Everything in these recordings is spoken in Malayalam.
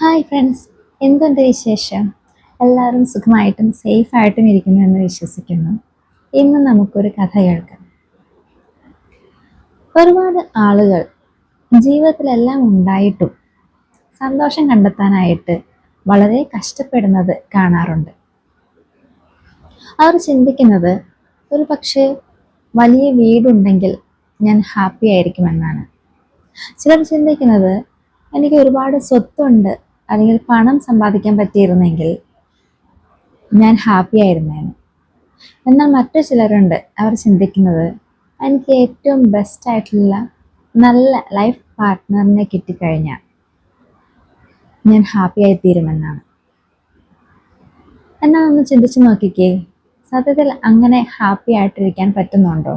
ഹായ് ഫ്രണ്ട്സ്, എന്തുണ്ട് വിശേഷം? എല്ലാവരും സുഖമായിട്ടും സേഫായിട്ടും ഇരിക്കുന്നു എന്ന് വിശ്വസിക്കുന്നു. ഇന്ന് നമുക്കൊരു കഥ കേൾക്കാം. ഒരുപാട് ആളുകൾ ജീവിതത്തിലെല്ലാം ഉണ്ടായിട്ടും സന്തോഷം കണ്ടെത്താനായിട്ട് വളരെ കഷ്ടപ്പെടുന്നത് കാണാറുണ്ട്. അവർ ചിന്തിക്കുന്നത് ഒരു പക്ഷേ വലിയ വീടുണ്ടെങ്കിൽ ഞാൻ ഹാപ്പി ആയിരിക്കുമെന്നാണ്. ചിലർ ചിന്തിക്കുന്നത് എനിക്ക് ഒരുപാട് സ്വത്തുണ്ട് അല്ലെങ്കിൽ പണം സമ്പാദിക്കാൻ പറ്റിയിരുന്നെങ്കിൽ ഞാൻ ഹാപ്പി ആയിരുന്നേനെ. എന്നാൽ മറ്റു ചിലരുണ്ട്, അവർ ചിന്തിക്കുന്നത് എനിക്ക് ഏറ്റവും ബെസ്റ്റ് ആയിട്ടുള്ള നല്ല ലൈഫ് പാർട്ട്ണറിനെ കിട്ടിക്കഴിഞ്ഞാൽ ഞാൻ ഹാപ്പി ആയിത്തീരുമെന്നാണ്. എന്നാൽ ഒന്ന് ചിന്തിച്ചു നോക്കിക്കേ, സത്യത്തിൽ അങ്ങനെ ഹാപ്പി ആയിട്ടിരിക്കാൻ പറ്റുന്നുണ്ടോ?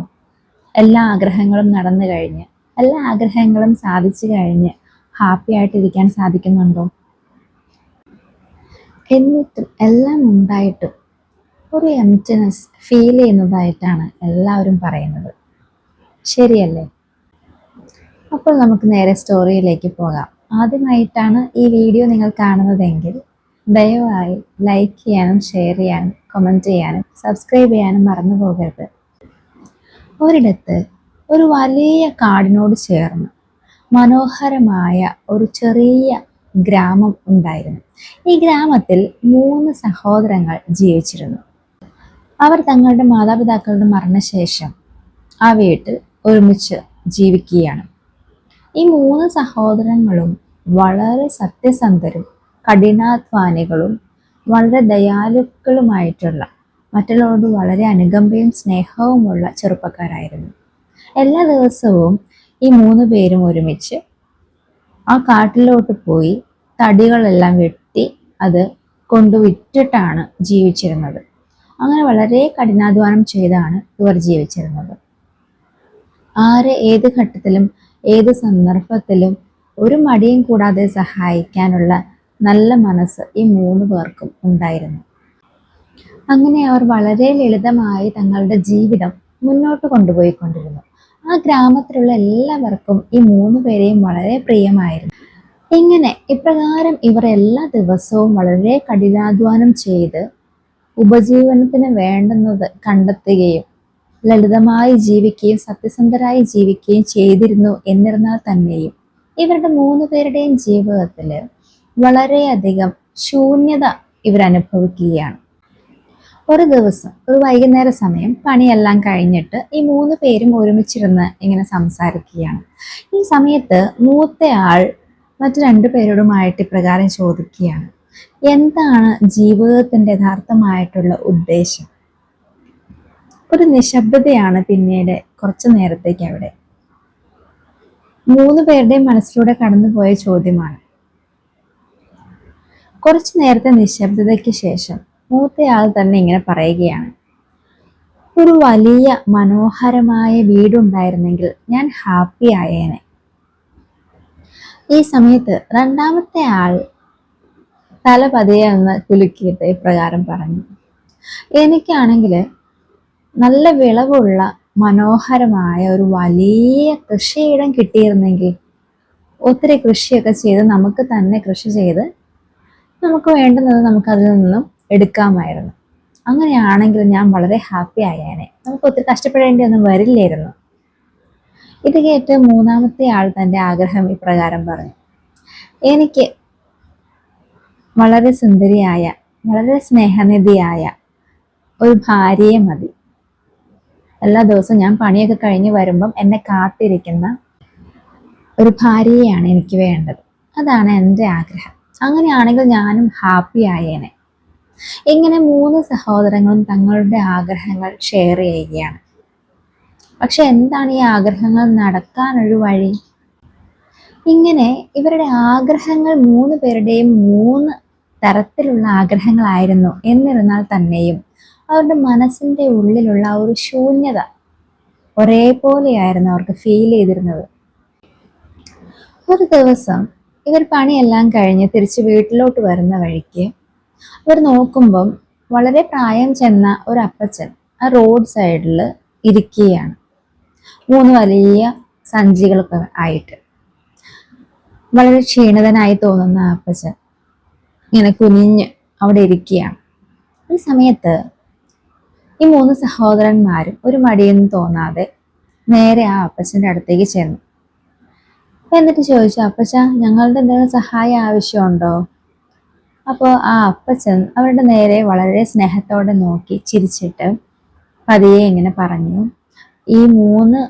എല്ലാ ആഗ്രഹങ്ങളും നടന്നു കഴിഞ്ഞ് എല്ലാ ആഗ്രഹങ്ങളും സാധിച്ചു കഴിഞ്ഞ് ഹാപ്പി ആയിട്ടിരിക്കാൻ സാധിക്കുന്നുണ്ടോ? എന്നിട്ടും എല്ലാം ഉണ്ടായിട്ടും ഒരു എംപ്റ്റിനെസ് ഫീൽ ചെയ്യുന്നതായിട്ടാണ് എല്ലാവരും പറയുന്നത്. ശരിയല്ലേ? അപ്പോൾ നമുക്ക് നേരെ സ്റ്റോറിയിലേക്ക് പോകാം. ആദ്യമായിട്ടാണ് ഈ വീഡിയോ നിങ്ങൾ കാണുന്നതെങ്കിൽ ദയവായി ലൈക്ക് ചെയ്യാനും ഷെയർ ചെയ്യാനും കമൻറ്റ് ചെയ്യാനും സബ്സ്ക്രൈബ് ചെയ്യാനും മറന്നു പോകരുത്. ഒരിടത്ത് ഒരു വലിയ കാടിനോട് ചേർന്ന് മനോഹരമായ ഒരു ചെറിയ ഗ്രാമം ഉണ്ടായിരുന്നു. ഈ ഗ്രാമത്തിൽ 3 സഹോദരങ്ങൾ ജീവിച്ചിരുന്നു. അവർ തങ്ങളുടെ മാതാപിതാക്കളുടെ മരണശേഷം ആ വീട്ടിൽ ഒരുമിച്ച് ജീവിക്കുകയാണ്. ഈ 3 സഹോദരങ്ങളും വളരെ സത്യസന്ധരും കഠിനാധ്വാനികളും വളരെ ദയാലുക്കളുമായിട്ടുള്ള, മറ്റുള്ളവരോട് വളരെ അനുകമ്പയും സ്നേഹവുമുള്ള ചെറുപ്പക്കാരായിരുന്നു. എല്ലാ ദിവസവും ഈ 3 പേരും ഒരുമിച്ച് ആ കാട്ടിലോട്ട് പോയി തടികളെല്ലാം വെട്ടി അത് കൊണ്ടുവിറ്റിട്ടാണ് ജീവിച്ചിരുന്നത്. അങ്ങനെ വളരെ കഠിനാധ്വാനം ചെയ്താണ് ഇവർ ജീവിച്ചിരുന്നത്. ആരെ ഏത് ഘട്ടത്തിലും ഏത് സന്ദർഭത്തിലും ഒരു മടിയും കൂടാതെ സഹായിക്കാനുള്ള നല്ല മനസ്സ് ഈ 3 പേർക്കും ഉണ്ടായിരുന്നു. അങ്ങനെ അവർ വളരെ ലളിതമായി തങ്ങളുടെ ജീവിതം മുന്നോട്ട് കൊണ്ടുപോയിക്കൊണ്ടിരുന്നു. ആ ഗ്രാമത്തിലുള്ള എല്ലാവർക്കും ഈ 3 പേരെയും വളരെ പ്രിയമായിരുന്നു. ഇങ്ങനെ ഇപ്രകാരം ഇവർ എല്ലാ ദിവസവും വളരെ കഠിനാധ്വാനം ചെയ്ത് ഉപജീവനത്തിന് വേണ്ടുന്നത് കണ്ടെത്തുകയും ലളിതമായി ജീവിക്കുകയും സത്യസന്ധരായി ജീവിക്കുകയും ചെയ്തിരുന്നു. എന്നിരുന്നാൽ തന്നെയും ഇവരുടെ 3 പേരുടെയും ജീവിതത്തിൽ വളരെയധികം ശൂന്യത ഇവരനുഭവിക്കുകയാണ്. ഒരു ദിവസം ഒരു വൈകുന്നേര സമയം പണിയെല്ലാം കഴിഞ്ഞിട്ട് ഈ 3 പേരും ഒരുമിച്ചിരുന്ന് ഇങ്ങനെ സംസാരിക്കുകയാണ്. ഈ സമയത്ത് മൂത്തയാൾ മറ്റു 2 പേരോടുമായിട്ട് ഇപ്രകാരം ചോദിക്കുകയാണ്, എന്താണ് ജീവിതത്തിൻ്റെ യഥാർത്ഥമായിട്ടുള്ള ഉദ്ദേശം? ഒരു നിശബ്ദതയാണ് പിന്നീട് കുറച്ചു നേരത്തേക്ക് അവിടെ. 3 പേരുടെയും മനസ്സിലൂടെ കടന്നുപോയ ചോദ്യമാണ്. കുറച്ചു നേരത്തെ നിശബ്ദതയ്ക്ക് ശേഷം മൂത്തയാൾ തന്നെ ഇങ്ങനെ പറയുകയാണ്, ഒരു വലിയ മനോഹരമായ വീടുണ്ടായിരുന്നെങ്കിൽ ഞാൻ ഹാപ്പി ആയേനെ. ഈ സമയത്ത് രണ്ടാമത്തെ ആൾ തല പതിയെ ഒന്ന് കുലുക്കിയിട്ട് ഇപ്രകാരം പറഞ്ഞു, എനിക്കാണെങ്കിൽ നല്ല വിളവുള്ള മനോഹരമായ ഒരു വലിയ കൃഷിയിടം കിട്ടിയിരുന്നെങ്കിൽ ഒത്തിരി കൃഷിയൊക്കെ ചെയ്ത് നമുക്ക് തന്നെ കൃഷി ചെയ്ത് നമുക്ക് വേണ്ടുന്നത് നമുക്കതിൽ നിന്നും എടുക്കാമായിരുന്നു. അങ്ങനെയാണെങ്കിൽ ഞാൻ വളരെ ഹാപ്പി ആയേനെ, നമുക്ക് ഒത്തിരി കഷ്ടപ്പെടേണ്ടി ഒന്നും വരില്ലായിരുന്നു. ഇത് കേട്ട് മൂന്നാമത്തെ ആൾ തൻ്റെ ആഗ്രഹം ഇപ്രകാരം പറഞ്ഞു, എനിക്ക് വളരെ സുന്ദരിയായ വളരെ സ്നേഹനിധിയായ ഒരു ഭാര്യയെ മതി. എല്ലാ ദിവസവും ഞാൻ പണിയൊക്കെ കഴിഞ്ഞ് വരുമ്പം എന്നെ കാത്തിരിക്കുന്ന ഒരു ഭാര്യയെയാണ് എനിക്ക് വേണ്ടത്. അതാണ് എൻ്റെ ആഗ്രഹം. അങ്ങനെയാണെങ്കിൽ ഞാനും ഹാപ്പി ആയേനെ. ഇങ്ങനെ 3 സഹോദരങ്ങളും തങ്ങളുടെ ആഗ്രഹങ്ങൾ ഷെയർ ചെയ്യുകയാണ്. പക്ഷെ എന്താണ് ഈ ആഗ്രഹങ്ങൾ നടക്കാനൊരു വഴി? ഇങ്ങനെ ഇവരുടെ ആഗ്രഹങ്ങൾ 3 പേരുടെയും 3 തരത്തിലുള്ള ആഗ്രഹങ്ങളായിരുന്നു. എന്നിരുന്നാൽ തന്നെയും അവരുടെ മനസ്സിൻ്റെ ഉള്ളിലുള്ള ഒരു ശൂന്യത ഒരേപോലെയായിരുന്നു അവർക്ക് ഫീൽ ചെയ്തിരുന്നത്. ഒരു ദിവസം ഇവർ പണിയെല്ലാം കഴിഞ്ഞ് തിരിച്ച് വീട്ടിലോട്ട് വരുന്ന വഴിക്ക് ഇവർ നോക്കുമ്പം വളരെ പ്രായം ചെന്ന ഒരു അപ്പച്ചൻ ആ റോഡ് സൈഡിൽ ഇരിക്കുകയാണ്, 3 വലിയ സഞ്ചികളൊക്കെ ആയിട്ട്. വളരെ ക്ഷീണിതനായി തോന്നുന്ന അപ്പച്ചൻ ഇങ്ങനെ കുനിഞ്ഞ് അവിടെ ഇരിക്കുകയാണ്. ഈ സമയത്ത് ഈ 3 സഹോദരന്മാരും ഒരു മടിയൊന്നും തോന്നാതെ നേരെ ആ അപ്പച്ചൻ്റെ അടുത്തേക്ക് ചെന്നു. എന്നിട്ട് ചോദിച്ചു, അപ്പച്ച, ഞങ്ങളുടെ എന്തെങ്കിലും സഹായം ആവശ്യമുണ്ടോ? അപ്പോൾ ആ അപ്പച്ചൻ അവരുടെ നേരെ വളരെ സ്നേഹത്തോടെ നോക്കി ചിരിച്ചിട്ട് പതിയെ ഇങ്ങനെ പറഞ്ഞു, ഈ 3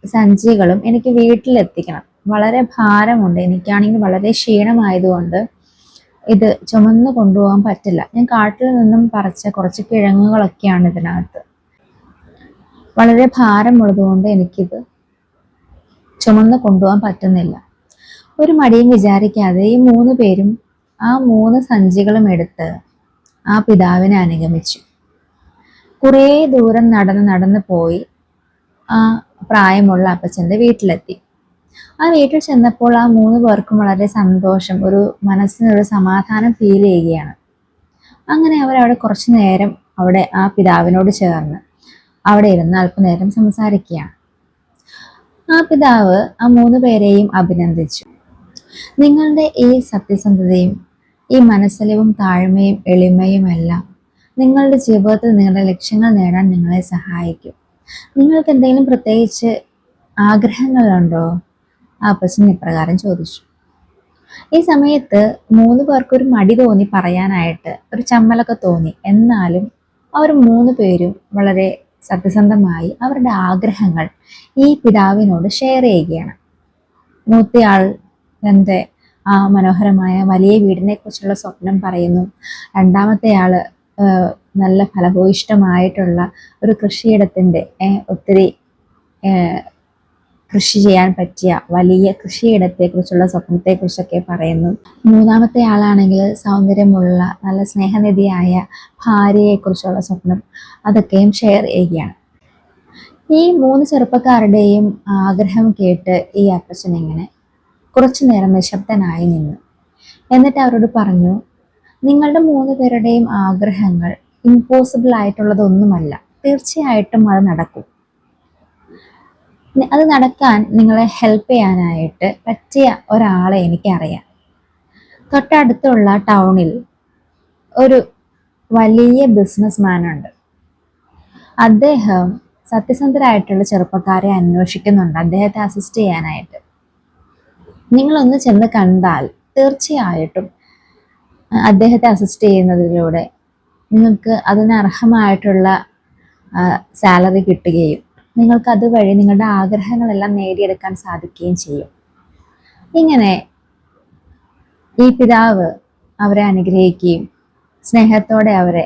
സഞ്ചികളും എനിക്ക് വീട്ടിലെത്തിക്കണം. വളരെ ഭാരമുണ്ട്, എനിക്കാണെങ്കിൽ വളരെ ക്ഷീണമായതുകൊണ്ട് ഇത് ചുമന്ന് കൊണ്ടുപോകാൻ പറ്റില്ല. ഞാൻ കാട്ടിൽ നിന്നും പറിച്ച കുറച്ച് കിഴങ്ങുകളൊക്കെയാണ് ഇതിനകത്ത്. വളരെ ഭാരമുള്ളതുകൊണ്ട് എനിക്കിത് ചുമന്ന് കൊണ്ടുപോകാൻ പറ്റുന്നില്ല. ഒരു മടിയും വിചാരിക്കാതെ ഈ 3 പേരും ആ 3 സഞ്ചികളും എടുത്ത് ആ പിതാവിനെ അനുഗമിച്ചു. കുറേ ദൂരം നടന്ന് പോയി ആ പ്രായമുള്ള അപ്പച്ചൻ്റെ വീട്ടിലെത്തി. ആ വീട്ടിൽ ചെന്നപ്പോൾ ആ 3 പേർക്കും വളരെ സന്തോഷം, ഒരു മനസ്സിനൊരു സമാധാനം ഫീൽ ചെയ്യുകയാണ്. അങ്ങനെ അവരവിടെ കുറച്ചു നേരം അവിടെ ആ പിതാവിനോട് ചേർന്ന് അവിടെ ഇരുന്ന് അല്പനേരം സംസാരിക്കുകയാണ്. ആ പിതാവ് ആ 3 പേരെയും അഭിനന്ദിച്ചു. നിങ്ങളുടെ ഈ സത്യസന്ധതയും ഈ മനസ്സലിവും താഴ്മയും എളിമയും എല്ലാം നിങ്ങളുടെ ജീവിതത്തിൽ നിങ്ങളുടെ ലക്ഷ്യങ്ങൾ നേടാൻ നിങ്ങളെ സഹായിക്കും. നിങ്ങൾക്ക് എന്തെങ്കിലും പ്രത്യേകിച്ച് ആഗ്രഹങ്ങളുണ്ടോ? ആ അപ്പച്ചൻ ഇപ്രകാരം ചോദിച്ചു. ഈ സമയത്ത് 3 പേർക്കൊരു മടി തോന്നി, പറയാനായിട്ട് ഒരു ചമ്മലൊക്കെ തോന്നി. എന്നാലും അവർ 3 പേരും വളരെ സത്യസന്ധമായി അവരുടെ ആഗ്രഹങ്ങൾ ഈ പിതാവിനോട് ഷെയർ ചെയ്യുകയാണ്. മൂത്തയാൾ തൻ്റെ ആ മനോഹരമായ വലിയ വീടിനെ കുറിച്ചുള്ള സ്വപ്നം പറയുന്നു. രണ്ടാമത്തെ ആള് നല്ല ഫലഭൂയിഷ്ടമായിട്ടുള്ള ഒരു കൃഷിയിടത്തിൻ്റെ ഒത്തിരി കൃഷി ചെയ്യാൻ പറ്റിയ വലിയ കൃഷിയിടത്തെക്കുറിച്ചുള്ള സ്വപ്നത്തെക്കുറിച്ചൊക്കെ പറയുന്നു. മൂന്നാമത്തെ ആളാണെങ്കിൽ സൗന്ദര്യമുള്ള നല്ല സ്നേഹനിധിയായ ഭാര്യയെക്കുറിച്ചുള്ള സ്വപ്നം, അതൊക്കെയും ഷെയർ ചെയ്യുകയാണ്. ഈ 3 ചെറുപ്പക്കാരുടെയും ആഗ്രഹം കേട്ട് ഈ അപ്പച്ചൻ ഇങ്ങനെ കുറച്ചു നേരം നിശബ്ദനായി നിന്നു. എന്നിട്ട് അവരോട് പറഞ്ഞു, നിങ്ങളുടെ 3 പേരുടെയും ആഗ്രഹങ്ങൾ ഇമ്പോസിബിൾ ആയിട്ടുള്ളതൊന്നുമല്ല. തീർച്ചയായിട്ടും അത് നടക്കും. അത് നടക്കാൻ നിങ്ങളെ ഹെൽപ്പ് ചെയ്യാനായിട്ട് പറ്റിയ ഒരാളെ എനിക്കറിയാം. തൊട്ടടുത്തുള്ള ടൗണിൽ ഒരു വലിയ ബിസിനസ്മാനുണ്ട്. അദ്ദേഹം സത്യസന്ധരായിട്ടുള്ള ചെറുപ്പക്കാരെ അന്വേഷിക്കുന്നുണ്ട് അദ്ദേഹത്തെ അസിസ്റ്റ് ചെയ്യാനായിട്ട്. നിങ്ങളൊന്ന് ചെന്ന് കണ്ടാൽ തീർച്ചയായിട്ടും അദ്ദേഹത്തെ അസിസ്റ്റ് ചെയ്യുന്നതിലൂടെ നിങ്ങൾക്ക് അതിന് അർഹമായിട്ടുള്ള സാലറി കിട്ടുകയും നിങ്ങൾക്ക് അതുവഴി നിങ്ങളുടെ ആഗ്രഹങ്ങളെല്ലാം നേടിയെടുക്കാൻ സാധിക്കുകയും ചെയ്യും. ഇങ്ങനെ ഈ പിതാവ് അവരെ അനുഗ്രഹിക്കുകയും സ്നേഹത്തോടെ അവരെ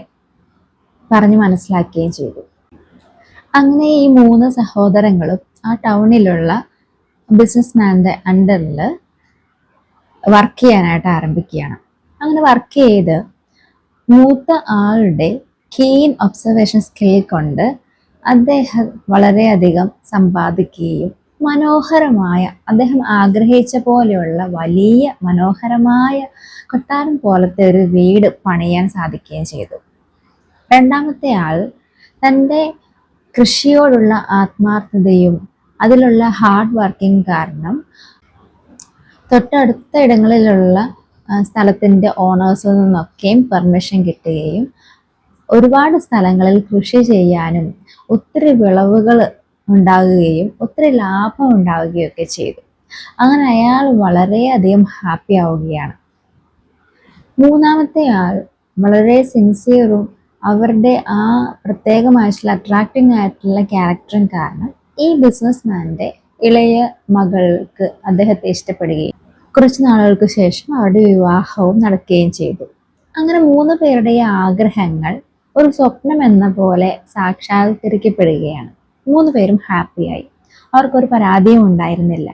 പറഞ്ഞു മനസ്സിലാക്കുകയും ചെയ്തു. അങ്ങനെ ഈ 3 സഹോദരങ്ങളും ആ ടൗണിലുള്ള ബിസിനസ്മാൻ്റെ അണ്ടറിൽ വർക്ക് ചെയ്യാനായിട്ട് ആരംഭിക്കുകയാണ്. അങ്ങനെ വർക്ക് ചെയ്ത് മൂത്ത ആളുടെ കീൻ ഒബ്സർവേഷൻ സ്കിൽ കൊണ്ട് അദ്ദേഹം വളരെയധികം സമ്പാദിക്കുകയും മനോഹരമായ, അദ്ദേഹം ആഗ്രഹിച്ച പോലെയുള്ള വലിയ മനോഹരമായ കൊട്ടാരം പോലത്തെ ഒരു വീട് പണിയാൻ സാധിക്കുകയും ചെയ്തു. രണ്ടാമത്തെ ആൾ തൻ്റെ കൃഷിയോടുള്ള ആത്മാർത്ഥതയും അതിലുള്ള ഹാർഡ് വർക്കിംഗ് കാരണം തൊട്ടടുത്ത ഇടങ്ങളിലുള്ള സ്ഥലത്തിൻ്റെ ഓണേഴ്സിൽ നിന്നൊക്കെയും പെർമിഷൻ കിട്ടുകയും ഒരുപാട് സ്ഥലങ്ങളിൽ കൃഷി ചെയ്യാനും ഒത്തിരി വിളവുകൾ ഉണ്ടാകുകയും ഒത്തിരി ലാഭം ഉണ്ടാവുകയൊക്കെ ചെയ്തു. അങ്ങനെ അയാൾ വളരെയധികം ഹാപ്പി ആവുകയാണ്. മൂന്നാമത്തെ ആൾ വളരെ സിൻസിയറും അവരുടെ ആ പ്രത്യേകമായിട്ടുള്ള അട്രാക്റ്റിംഗ് ആയിട്ടുള്ള ക്യാരക്ടറും കാരണം ഈ ബിസിനസ്മാൻ്റെ ഇളയ മകൾക്ക് അദ്ദേഹത്തെ ഇഷ്ടപ്പെടുകയും കുറച്ച് നാളുകൾക്ക് ശേഷം അവരുടെ വിവാഹവും നടക്കുകയും ചെയ്തു. അങ്ങനെ 3 പേരുടെ ആഗ്രഹങ്ങൾ ഒരു സ്വപ്നം എന്ന പോലെ സാക്ഷാത്കരിക്കപ്പെടുകയാണ്. 3 പേരും ഹാപ്പിയായി. അവർക്കൊരു പരാതിയും ഉണ്ടായിരുന്നില്ല.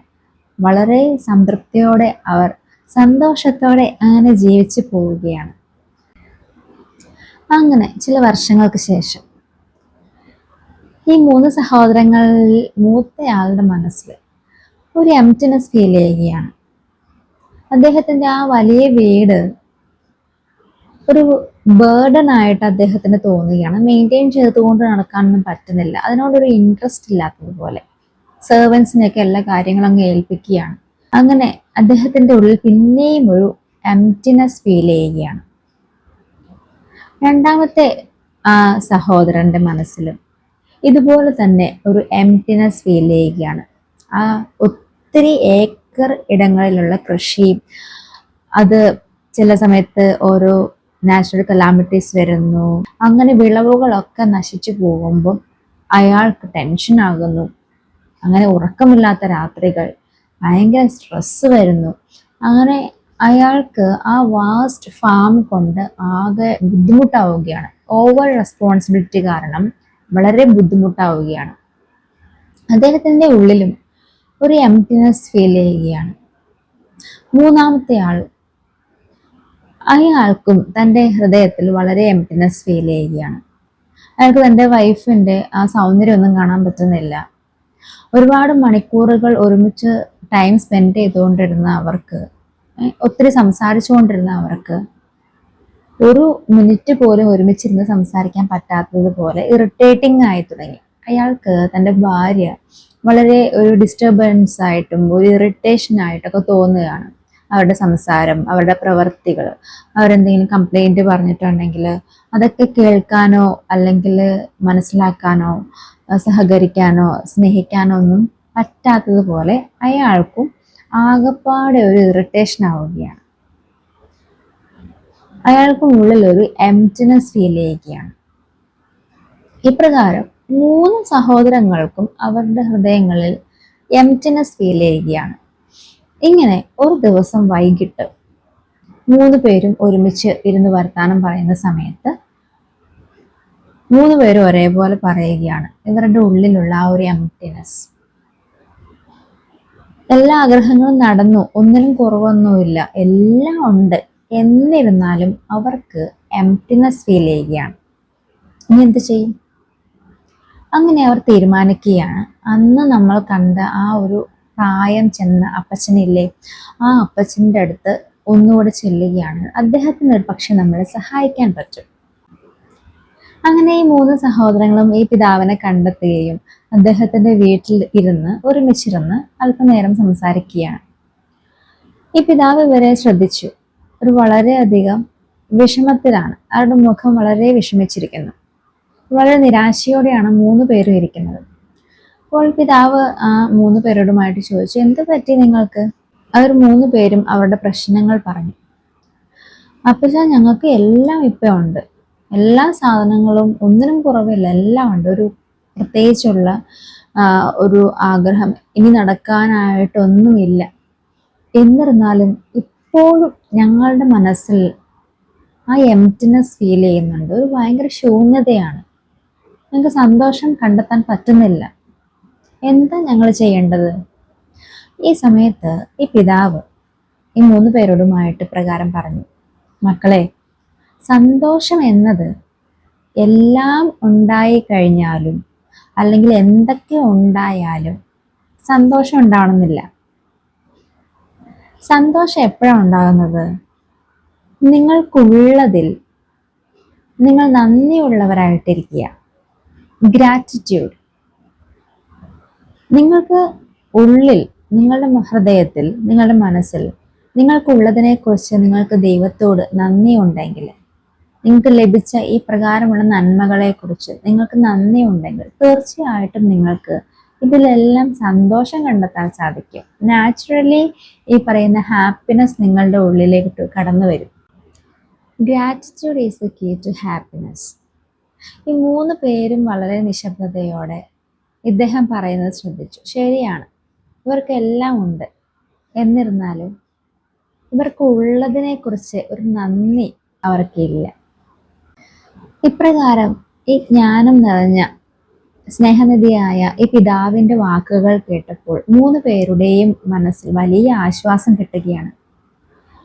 വളരെ സംതൃപ്തിയോടെ അവർ സന്തോഷത്തോടെ അങ്ങനെ ജീവിച്ചു പോവുകയാണ്. അങ്ങനെ ചില വർഷങ്ങൾക്ക് ശേഷം ഈ 3 സഹോദരങ്ങളിൽ മൂത്തയാളുടെ മനസ്സിൽ ഒരു എംപ്റ്റിനെസ് ഫീൽ ചെയ്യുകയാണ്. അദ്ദേഹത്തിൻ്റെ ആ വലിയ വീട് ഒരു ബേർഡൻ ആയിട്ട് അദ്ദേഹത്തിന് തോന്നുകയാണ്. മെയിൻറ്റെയിൻ ചെയ്തുകൊണ്ട് നടക്കാനൊന്നും പറ്റുന്നില്ല. അതിനോടൊരു ഇൻട്രസ്റ്റ് ഇല്ലാത്തതുപോലെ സെർവൻസിനെയൊക്കെ എല്ലാ കാര്യങ്ങളും അങ്ങ് ഏൽപ്പിക്കുകയാണ്. അങ്ങനെ അദ്ദേഹത്തിൻ്റെ ഉള്ളിൽ പിന്നെയും ഒരു എംപ്റ്റിനെസ് ഫീൽ ചെയ്യുകയാണ്. രണ്ടാമത്തെ ആ സഹോദരന്റെ മനസ്സിലും ഇതുപോലെ തന്നെ ഒരു എംപ്റ്റിനെസ് ഫീൽ ചെയ്യുകയാണ്. ആ ഒത്തിരി ഏക്കർ ഇടങ്ങളിലുള്ള കൃഷിയും അത് ചില സമയത്ത് ഓരോ നാച്ചുറൽ കലാമിറ്റീസ് വരുന്നു, അങ്ങനെ വിളവുകളൊക്കെ നശിച്ചു പോകുമ്പം അയാൾക്ക് ടെൻഷൻ ആകുന്നു. അങ്ങനെ ഉറക്കമില്ലാത്ത രാത്രികൾ, ഭയങ്കര സ്ട്രെസ് വരുന്നു. അങ്ങനെ അയാൾക്ക് ആ വാസ്റ്റ് ഫാം കൊണ്ട് ആകെ ബുദ്ധിമുട്ടാവുകയാണ്. ഓവർ റെസ്പോൺസിബിലിറ്റി കാരണം വളരെ ബുദ്ധിമുട്ടാവുകയാണ്. അദ്ദേഹത്തിൻ്റെ ഉള്ളിലും ഒരു എംപ്റ്റിനെസ് ഫീൽ ചെയ്യുകയാണ്. മൂന്നാമത്തെ ആൾ, അയാൾക്കും തൻ്റെ ഹൃദയത്തിൽ വളരെ എംപ്റ്റിനെസ് ഫീൽ ചെയ്യുകയാണ്. അയാൾക്ക് തൻ്റെ വൈഫിൻ്റെ ആ സൗന്ദര്യമൊന്നും കാണാൻ പറ്റുന്നില്ല. ഒരുപാട് മണിക്കൂറുകൾ ഒരുമിച്ച് ടൈം സ്പെൻഡ് ചെയ്തുകൊണ്ടിരുന്ന അവർക്ക്, ഒത്തിരി സംസാരിച്ചുകൊണ്ടിരുന്ന അവർക്ക് ഒരു മിനിറ്റ് പോലും ഒരുമിച്ചിരുന്ന് സംസാരിക്കാൻ പറ്റാത്തതുപോലെ ഇറിറ്റേറ്റിംഗ് ആയി തുടങ്ങി. അയാൾക്ക് തൻ്റെ ഭാര്യ വളരെ ഒരു ഡിസ്റ്റർബൻസ് ആയിട്ടും ഒരു ഇറിറ്റേഷൻ ആയിട്ടൊക്കെ തോന്നുകയാണ്. അവരുടെ സംസാരം, അവരുടെ പ്രവർത്തികൾ, അവരെന്തെങ്കിലും കംപ്ലൈൻറ്റ് പറഞ്ഞിട്ടുണ്ടെങ്കിൽ അതൊക്കെ കേൾക്കാനോ അല്ലെങ്കിൽ മനസ്സിലാക്കാനോ സഹകരിക്കാനോ സ്നേഹിക്കാനോ ഒന്നും പറ്റാത്തതുപോലെ അയാൾക്കും ആകപ്പാടെ ഒരു ഇറിറ്റേഷൻ ആവുകയാണ്. അയാൾക്കും ഉള്ളിൽ ഒരു എംപ്റ്റിനെസ് ഫീൽ ചെയ്യുകയാണ്. ഇപ്രകാരം 3 സഹോദരങ്ങൾക്കും അവരുടെ ഹൃദയങ്ങളിൽ എംപ്റ്റിനെസ് ഫീൽ ചെയ്യുകയാണ്. ഇങ്ങനെ ഒരു ദിവസം വൈകിട്ട് 3 പേരും ഒരുമിച്ച് ഇരുന്ന് വർത്താനം പറയുന്ന സമയത്ത് 3 പേരും ഒരേപോലെ പറയുകയാണ് ഇവരുടെ ഉള്ളിലുള്ള ആ ഒരു എംപ്റ്റിനെസ്. എല്ലാ ആഗ്രഹങ്ങളും നടന്നു, ഒന്നിനും കുറവൊന്നുമില്ല, എല്ലാം ഉണ്ട്, എന്നിരുന്നാലും അവർക്ക് എംപ്റ്റിനെസ് ഫീൽ ചെയ്യുകയാണ്. ഇനി എന്ത് ചെയ്യും? അങ്ങനെ അവർ തീരുമാനിക്കുകയാണ്, അന്ന് നമ്മൾ കണ്ട ആ ഒരു പ്രായം ചെന്ന അപ്പച്ചനില്ലേ, ആ അപ്പച്ചൻ്റെ അടുത്ത് ഒന്നുകൂടെ ചെല്ലുകയാണ്. അദ്ദേഹത്തിന് ഒരു പക്ഷെ നമ്മളെ സഹായിക്കാൻ പറ്റും. അങ്ങനെ ഈ 3 സഹോദരങ്ങളും ഈ പിതാവിനെ കണ്ടെത്തുകയും അദ്ദേഹത്തിന്റെ വീട്ടിൽ ഇരുന്ന് ഒരുമിച്ചിരുന്ന് അല്പനേരം സംസാരിക്കുകയാണ്. ഈ പിതാവ് ഇവരെ ശ്രദ്ധിച്ചു. ഒരു വളരെയധികം വിഷമത്തിലാണ്, അവരുടെ മുഖം വളരെ വിഷമിച്ചിരിക്കുന്നു. വളരെ നിരാശയോടെയാണ് 3 പേരും ഇരിക്കുന്നത്. അപ്പോൾ പിതാവ് ആ 3 പേരോടുമായിട്ട് ചോദിച്ചു, എന്ത് പറ്റി നിങ്ങൾക്ക്? അവർ 3 പേരും അവരുടെ പ്രശ്നങ്ങൾ പറഞ്ഞു. അപ്പച്ചാ, ഞങ്ങൾക്ക് എല്ലാം ഇപ്പം ഉണ്ട്, എല്ലാ സാധനങ്ങളും ഒന്നിനും കുറവില്ല, എല്ലാം ഉണ്ട്. ഒരു പ്രത്യേകിച്ചുള്ള ഒരു ആഗ്രഹം ഇനി നടക്കാനായിട്ടൊന്നുമില്ല. എന്നിരുന്നാലും ഇപ്പോഴും ഞങ്ങളുടെ മനസ്സിൽ ആ എംപ്റ്റിനെസ് ഫീൽ ചെയ്യുന്നുണ്ട്. ഒരു ഭയങ്കര ശൂന്യതയാണ്. ഞങ്ങൾക്ക് സന്തോഷം കണ്ടെത്താൻ പറ്റുന്നില്ല. എന്താ ഞങ്ങൾ ചെയ്യേണ്ടത്? ഈ സമയത്ത് ഈ പിതാവ് ഈ 3 പേരോടുമായിട്ട് പ്രകാരം പറഞ്ഞു, മക്കളെ, സന്തോഷം എന്നത് എല്ലാം ഉണ്ടായി കഴിഞ്ഞാലും അല്ലെങ്കിൽ എന്തൊക്കെ ഉണ്ടായാലും സന്തോഷം ഉണ്ടാവണമെന്നില്ല. സന്തോഷം എപ്പോഴാണ് ഉണ്ടാകുന്നത്? നിങ്ങൾക്കുള്ളതിൽ നിങ്ങൾ നന്ദിയുള്ളവരായിട്ടിരിക്കുക. ഗ്രാറ്റിറ്റ്യൂഡ്. നിങ്ങൾക്ക് ഉള്ളിൽ, നിങ്ങളുടെ ഹൃദയത്തിൽ, നിങ്ങളുടെ മനസ്സിൽ നിങ്ങൾക്കുള്ളതിനെക്കുറിച്ച് നിങ്ങൾക്ക് ദൈവത്തോട് നന്ദി ഉണ്ടെങ്കിൽ, നിങ്ങൾക്ക് ലഭിച്ച ഈ പ്രകാരമുള്ള നന്മകളെക്കുറിച്ച് നിങ്ങൾക്ക് നന്ദി ഉണ്ടെങ്കിൽ തീർച്ചയായിട്ടും നിങ്ങൾക്ക് ഇതിലെല്ലാം സന്തോഷം കണ്ടെത്താൻ സാധിക്കും. നാച്ചുറലി ഈ പറയുന്ന ഹാപ്പിനെസ് നിങ്ങളുടെ ഉള്ളിലേക്ക് കടന്നു വരും. Gratitude is the key to happiness. ഈ 3 പേരും വളരെ നിശബ്ദതയോടെ ഇദ്ദേഹം പറയുന്നത് ശ്രദ്ധിച്ചു. ശരിയാണ്, ഇവർക്ക് എല്ലാം ഉണ്ട്, എന്നിരുന്നാലും ഇവർക്ക് ഉള്ളതിനെക്കുറിച്ച് ഒരു നന്ദി അവർക്കില്ല. ഇപ്രകാരം ഈ ജ്ഞാനം നിറഞ്ഞ സ്നേഹനിധിയായ ഈ പിതാവിൻ്റെ വാക്കുകൾ കേട്ടപ്പോൾ 3 പേരുടെയും മനസ്സിൽ വലിയ ആശ്വാസം കിട്ടുകയാണ്.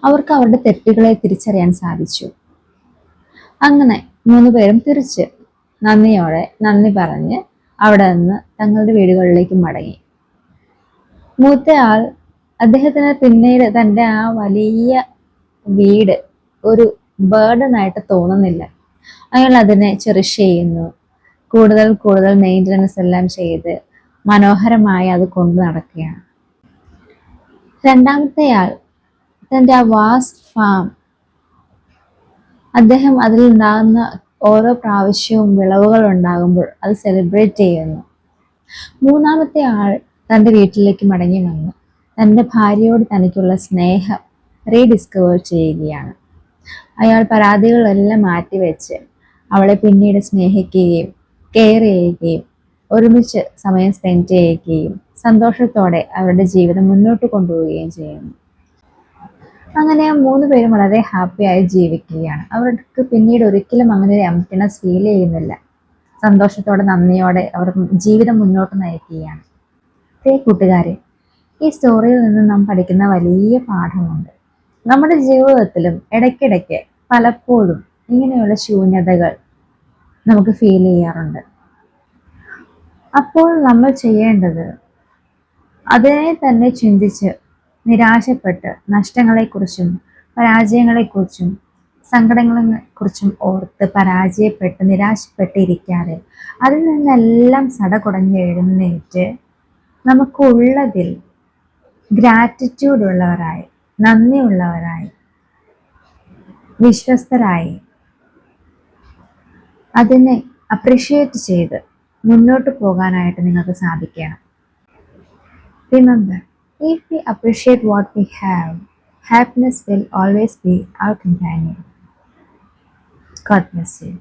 അവർക്ക് അവരുടെ തെറ്റുകളെ തിരിച്ചറിയാൻ സാധിച്ചു. അങ്ങനെ 3 പേരും തിരിച്ച് നന്ദിയോടെ നന്ദി പറഞ്ഞ് അവിടെ നിന്ന് തങ്ങളുടെ വീടുകളിലേക്ക് മടങ്ങി. മൂത്തയാൾ, അദ്ദേഹത്തിന് പിന്നീട് തൻ്റെ ആ വലിയ വീട് ഒരു ബേർഡനായിട്ട് തോന്നുന്നില്ല. അയാൾ അതിനെ ചെറിഷ് ചെയ്യുന്നു. കൂടുതൽ കൂടുതൽ മെയിൻ്റനൻസ് എല്ലാം ചെയ്ത് മനോഹരമായി അത് കൊണ്ടു നടക്കുകയാണ്. രണ്ടാമത്തെയാൾ തൻ്റെ ആ വാസ്റ്റ് ഫാം അദ്ദേഹം അതിലുണ്ടാകുന്ന ഓരോ പ്രാവശ്യവും വിളവുകൾ ഉണ്ടാകുമ്പോൾ അത് സെലിബ്രേറ്റ് ചെയ്യുന്നു. മൂന്നാമത്തെ ആൾ തൻ്റെ വീട്ടിലേക്ക് മടങ്ങി വന്ന് തൻ്റെ ഭാര്യയോട് തനിക്കുള്ള സ്നേഹം റീഡിസ്കവർ ചെയ്യുകയാണ്. അയാൾ പരാതികളെല്ലാം മാറ്റിവെച്ച് അവളെ പിന്നീട് സ്നേഹിക്കുകയും കെയർ ചെയ്യുകയും ഒരുമിച്ച് സമയം സ്പെൻഡ് ചെയ്യുകയും സന്തോഷത്തോടെ അവരുടെ ജീവിതം മുന്നോട്ട് കൊണ്ടുപോവുകയും ചെയ്യുന്നു. അങ്ങനെ ആ മൂന്ന് പേരും വളരെ ഹാപ്പിയായി ജീവിക്കുകയാണ്. അവർക്ക് പിന്നീട് ഒരിക്കലും അങ്ങനെ ഒരു എംപ്റ്റിനെസ് ഫീൽ ചെയ്യുന്നില്ല. സന്തോഷത്തോടെ നന്ദിയോടെ അവർ ജീവിതം മുന്നോട്ട് നയിക്കുകയാണ്. പ്രിയ കൂട്ടുകാരെ, ഈ സ്റ്റോറിയിൽ നിന്ന് നാം പഠിക്കുന്ന വലിയ പാഠമുണ്ട്. നമ്മുടെ ജീവിതത്തിലും ഇടയ്ക്കിടയ്ക്ക് പലപ്പോഴും ഇങ്ങനെയുള്ള ശൂന്യതകൾ നമുക്ക് ഫീൽ ചെയ്യാറുണ്ട്. അപ്പോൾ നമ്മൾ ചെയ്യേണ്ടത് അതിനെ തന്നെ ചിന്തിച്ച് നിരാശപ്പെട്ട് നഷ്ടങ്ങളെക്കുറിച്ചും പരാജയങ്ങളെക്കുറിച്ചും സങ്കടങ്ങളെക്കുറിച്ചും ഓർത്ത് പരാജയപ്പെട്ട് നിരാശപ്പെട്ടിരിക്കാതെ അതിൽ നിന്നെല്ലാം സടകുടഞ്ഞ് എഴുന്നേറ്റ് നമുക്കുള്ളതിൽ ഗ്രാറ്റിറ്റ്യൂഡ് ഉള്ളവരായി, നന്ദിയുള്ളവരായി, വിശ്വസ്തരായി അതിനെ അപ്രിഷ്യേറ്റ് ചെയ്ത് മുന്നോട്ട് പോകാനായിട്ട് നിങ്ങൾക്ക് സാധിക്കണം. Remember, if we appreciate what we have, happiness will always be our companion. God bless you.